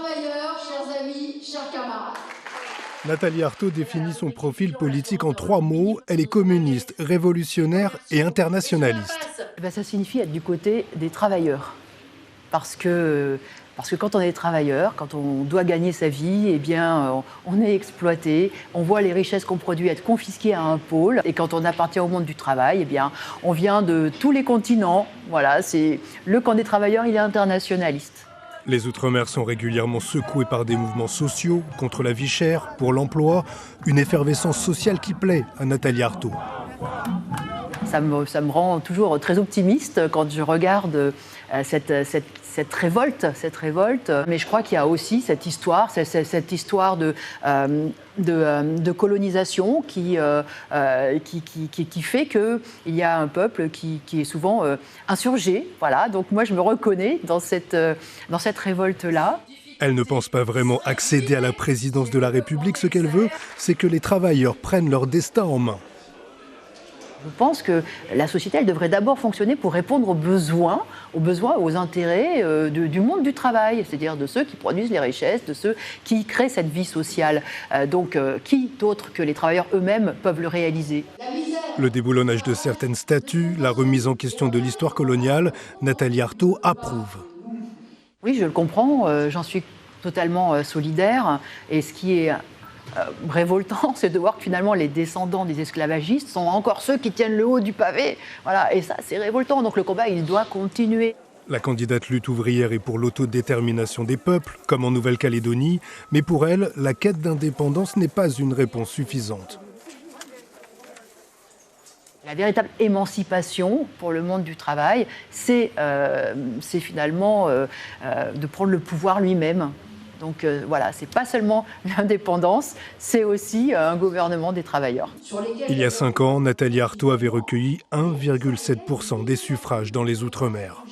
travailleurs, chers amis, chers camarades. Nathalie Arthaud définit son profil politique en 3 mots. Elle est communiste, révolutionnaire et internationaliste. Ça signifie être du côté des travailleurs. Parce que quand on est travailleur, quand on doit gagner sa vie, eh bien, on est exploité, on voit les richesses qu'on produit être confisquées à un pôle. Et quand on appartient au monde du travail, eh bien, on vient de tous les continents. Voilà, c'est le camp des travailleurs, il est internationaliste. Les Outre-mer sont régulièrement secoués par des mouvements sociaux contre la vie chère, pour l'emploi, une effervescence sociale qui plaît à Nathalie Arthaud. Ça me rend toujours très optimiste quand je regarde cette révolte. Mais je crois qu'il y a aussi cette histoire de colonisation qui fait qu'il y a un peuple qui est souvent insurgé. Voilà. Donc moi, je me reconnais dans cette révolte-là. Elle ne pense pas vraiment accéder à la présidence de la République. Ce qu'elle veut, c'est que les travailleurs prennent leur destin en main. Je pense que la société, elle devrait d'abord fonctionner pour répondre aux besoins, aux intérêts du monde du travail, c'est-à-dire de ceux qui produisent les richesses, de ceux qui créent cette vie sociale. Donc, qui d'autre que les travailleurs eux-mêmes peuvent le réaliser ? Le déboulonnage de certaines statues, la remise en question de l'histoire coloniale, Nathalie Arthaud approuve. Oui, je le comprends, j'en suis totalement solidaire. Et ce qui est révoltant, c'est de voir que finalement les descendants des esclavagistes sont encore ceux qui tiennent le haut du pavé. Voilà, et ça, c'est révoltant. Donc le combat, il doit continuer. La candidate lutte ouvrière est pour l'autodétermination des peuples, comme en Nouvelle-Calédonie. Mais pour elle, la quête d'indépendance n'est pas une réponse suffisante. La véritable émancipation pour le monde du travail, c'est finalement de prendre le pouvoir lui-même. Donc voilà, c'est pas seulement l'indépendance, c'est aussi un gouvernement des travailleurs. Il y a 5 ans, Nathalie Arthaud avait recueilli 1,7% des suffrages dans les Outre-mer.